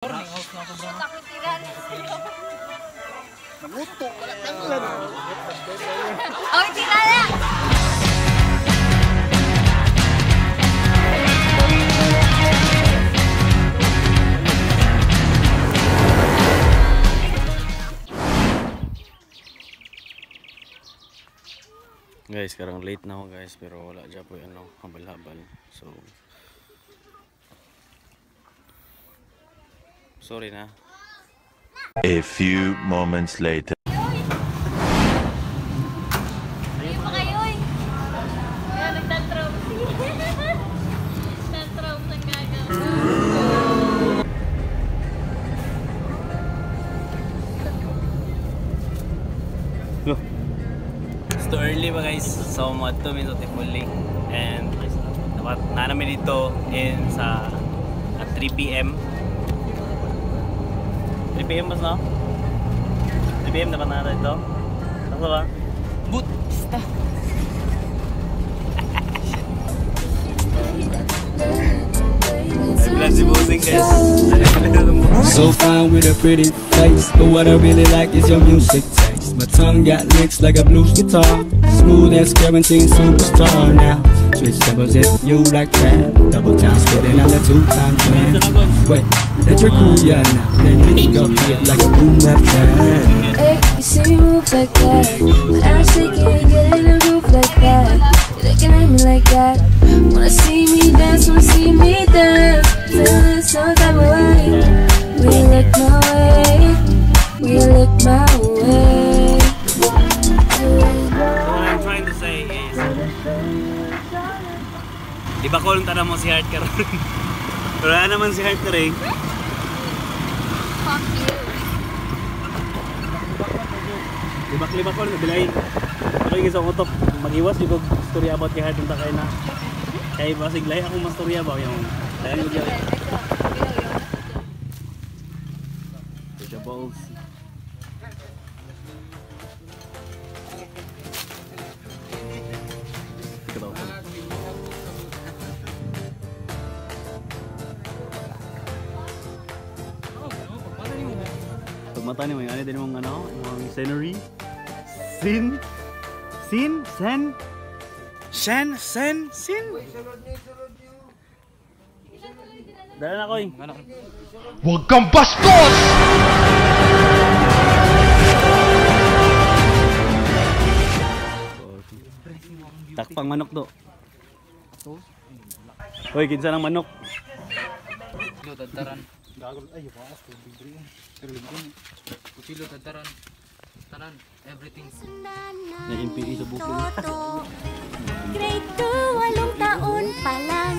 Naguto, wala tanglan. Oh, tirala! Guys, karang late na ako guys, pero wala dyan po yung habal-habal. So, sorry na. A few moments later. Ayun pa kayo eh. Kaya nagtantrong. Tantrong ng gagawin. It's too early ba guys? So, mga 2 minutes of Lake. And, na namin dito at 3 PM. 3 PM mas no? 3 PM dapat na ito? Ano ba? But, basta. Naglan si Bossing guys. So fine with a pretty face, but what I really like is your music taste. My tongue got licks like a blues guitar, smooth as guaranteed superstar. Now switch doubles if you like that, double time spitting on the 2-time plan. Wait, let your cool yeah now, let me go hit like a boom rap band. Hey, you see me move like that, but I actually can't get in a groove like that. You looking at me like that, wanna see me dance, feeling some type of way. We look my way, we look my way. So what I'm trying to say is, di ba ko lang tada mo si Heart ka rin? Wala naman si Heart ka rin. Fuck you. Libak-libak ko lang nabilayin. Pero yung isang utok, mag-iwas yung story about kay Heart yung takay na. Kaya basig lahi akong mastorya ba yung lahi yung gawin. Vegetables. Mata ni mo yung ano din mong yung scenery. Sin. Dala na ko eh. Huwag kang bastos! Takpang manok do. Hoy, kinsa ng manok? Kuchilo tataran. Gagol ay baas ko bibri. Pero lingkon. Kuchilo tataran. Tanan, everything. Na MPE sa buko. Grade 2, 8 taon pa lang,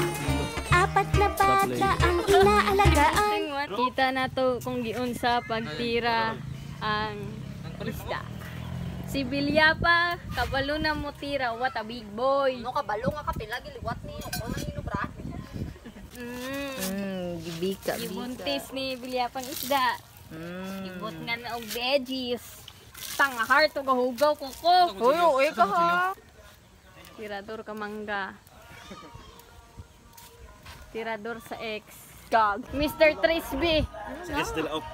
4 na bata ang inaalagaan. Kita na to kung giun sa pagtira ang isda. Si Bilyapa, kabalo na mo tira, what a big boy. No kabalo nga ka pilagi liwat ni ako nang inubra. Gibika. Gibuntis ni Bilyapang isda. Gibot nga na og veggies. Tanga heart o gahugaw kuko. Hoy, ka ha. Tirador ka mangga. Tirador sa X. Gag. Mr. Trisby. Sige, still up.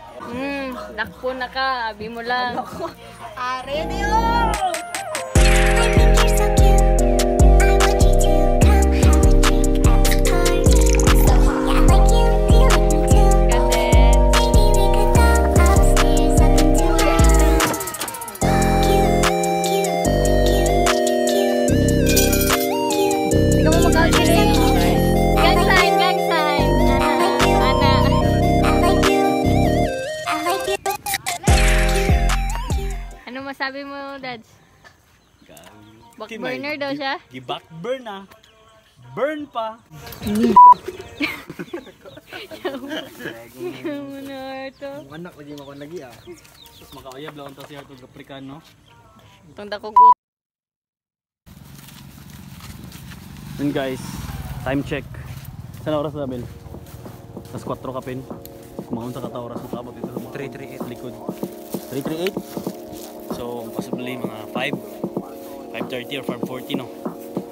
Nakpo na ka. Abi mo lang. Are niyo. Sabi mo, Dads? Backburner daw siya? Gi-backburn na. Burn pa. Ang anak lagi makan lagi ah. Tapos makauyab lang unta siya itong Afrikano. Itong dakog Then guys, time check. Saan oras na Bel? Tas 4 ka pin. Kumaon sa kata oras na tabot dito sa mga 338 likod. 338? So possibly mga 5:30 or 5:40 no.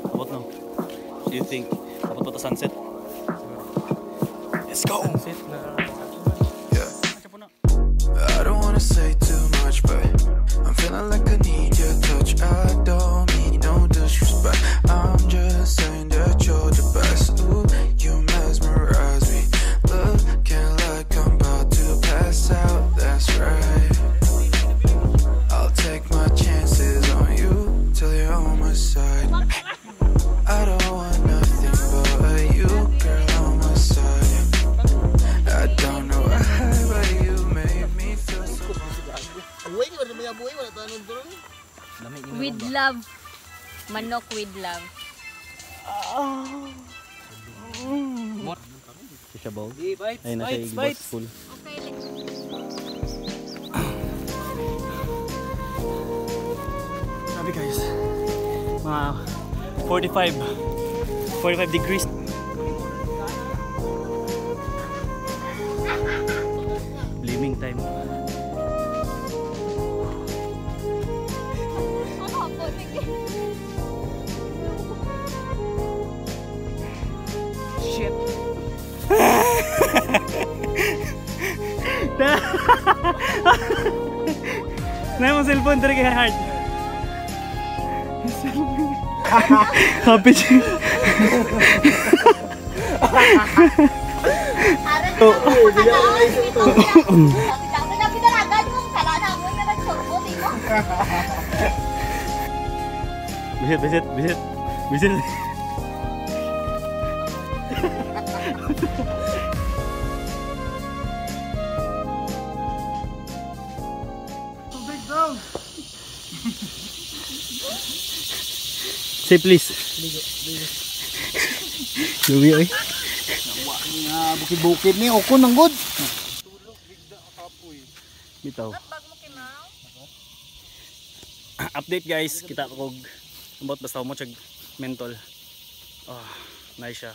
Abot no. Do you think abot pa ta sunset? Let's go. Sunset na. With love. Manok with love. Siya ba? Bites, Ayun na siya, bites. full. Okay, let's Sabi guys, mga 45 degrees. Blaming time. Shit. Na yung cellphone dito kay Hard. Happy siya. Bisit. Say please. Luwi oy. Bukid-bukid ni Okon ng good. Bitaw. Update guys, kita ko about basta mo chag mental. Ah, nice siya.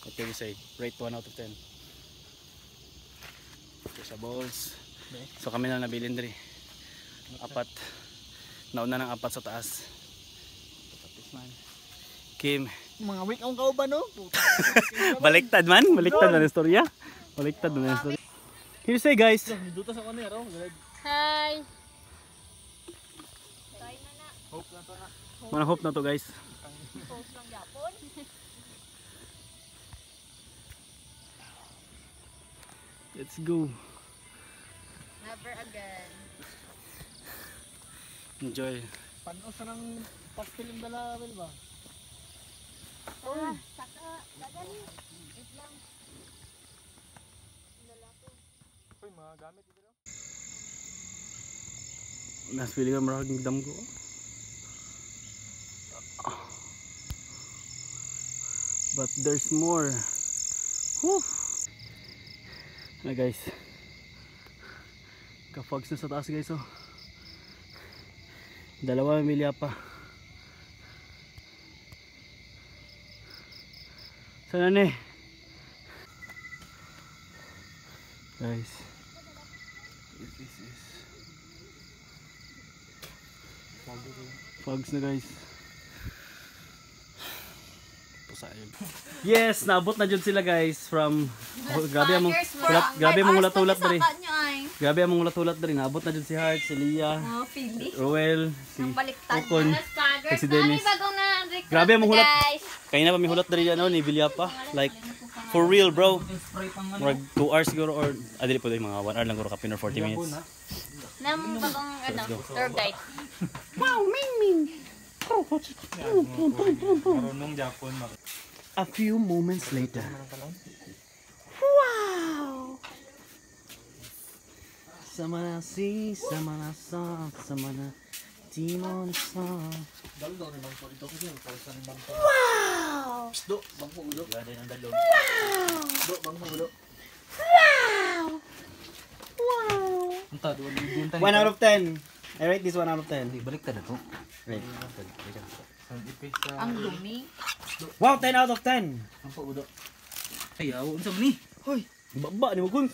What can you say? Rate 1 out of 10. Okay, sa balls. So kami na nabilin diri. Apat. Nauna ng apat sa taas. Kim. Mga week ang kauban no. Baliktad man ang istorya. Baliktad man ang istorya. Can you say guys? Duta sa kanila ro. Hi. Mana hope na to guys. Let's go. Never again. Enjoy. Panos sa nang pastel yung dala ba? Saka, dadali. Wait lang. Uy, mga gamit dito. Nas feeling ko maraming dam ko. But there's more. Whew. Na guys. Kapags na sa taas guys oh. Dalawa milya pa. Sana ni? Guys. This is fogs na guys. Yes, naabot na jud sila guys from grabe among ulat-ulat diri. Grabe among ulat-ulat diri. Naabot na jud si Heart, si Lia, Roel, si Okon, si Dennis. Grabe among ulat. Kaya na pa may hulat diri ano ni Villapa. Like for real bro. Murag 2 hours siguro or dili po dili mga 1 hour lang guro kapin or 40 minutes. Nam bagong ano, tour guide. Wow, Ming. Marunong Japon. A few moments later. Wow! Samana si, samana sa, samana timon sa. Wow! Do, bangko ulo. Gade ng dalog. Wow! Do, bangko ulo. Wow! Wow! 1 out of 10. I rate this 1 out of 10. Baliktad ako. Right. Ang dumi. Wow, 10 out of 10. Bangko ulo. Ay, awo unsa ni? Hoy, baba ni mo kun.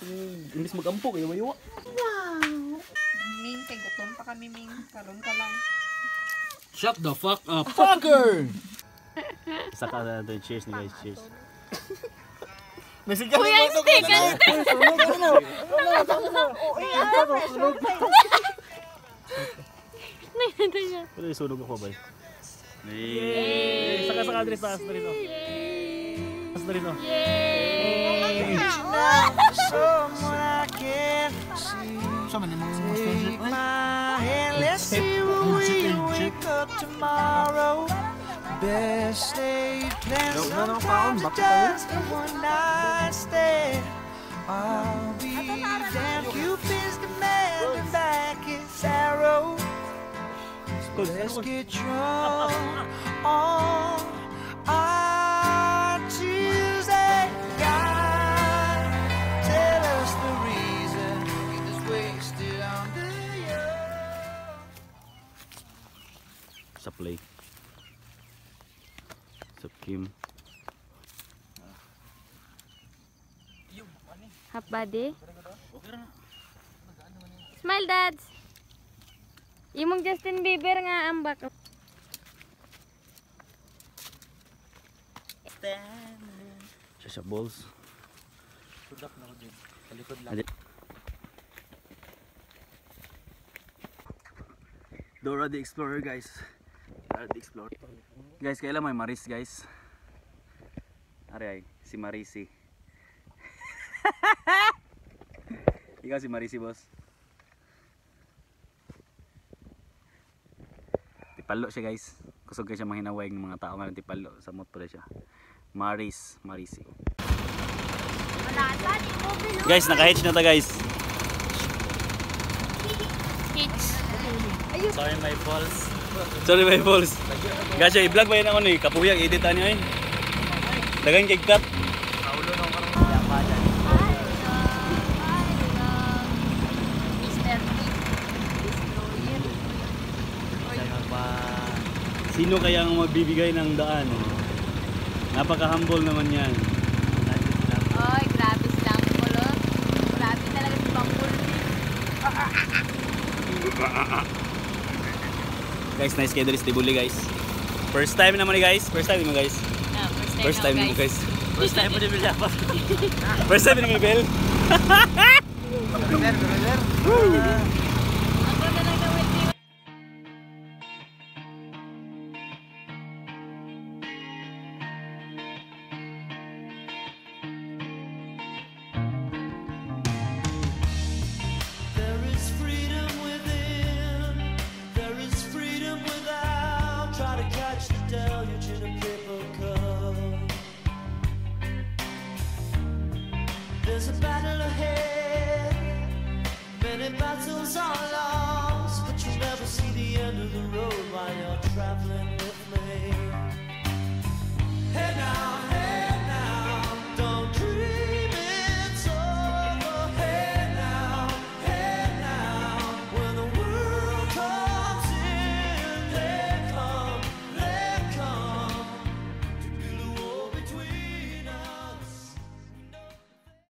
Imbis magampo kayo mayo. Wow! Ming, kay gutom pa kami, Ming. Karon ka lang. Shut the fuck up, fucker! Saka na ito, cheers ni guys, cheers. Nasigaw Uy, ang stick! Ang stick! Pero isunog ako ba? Yay! Saka dito, taas na rito. Taas na rito. Yay! Sa man mo friendship ay. Let's see when we wake up tomorrow. Best laid plans sometimes are just a one night stand. I'll be damned, Cupid's demanding back his arrow. Let's get drunk on our Tuesday. God, tell us the reason get this wasted under you. Sa play. Sa Kim. Half body. Smile, dads. Imong Justin Bieber nga ambak. Siya balls. Sudak na ko dyan. Talikod lang. Dora the Explorer, guys. Dora the Explorer. Guys, kailan may Maris, guys. Ari ay, si Marisi. Ikaw si Marisi, boss. Tipalo siya, guys. Kusog kayo siya mahinaway ng mga tao nga ng tipalo. Samot pala siya. Marisi. Guys, naka-hitch na ta, guys. Hitch. Sorry my balls. Guys, i-vlog ba yun ako ni? Kapuyang editan niyo yun. Dagan kay cut. Naulo na ako karong yapa dyan. Mr. Sino kaya ang magbibigay ng daan? Napaka-humble naman yan. Oy, grabe si Bangkol. Grabe talaga si Bangkol. Guys, nice kayo dali sa Tibuli, guys. First time naman ni guys. First time naman, guys. First time naman, guys. First time mo din Bill Yapa. First time naman, Bel. Brother. Ako na lang gawin niyo. There is freedom within, there is freedom without. Try to catch the deluge in a paper cup. There's a battle ahead, many battles are lost, but you'll never see the end of the road while you're traveling with me.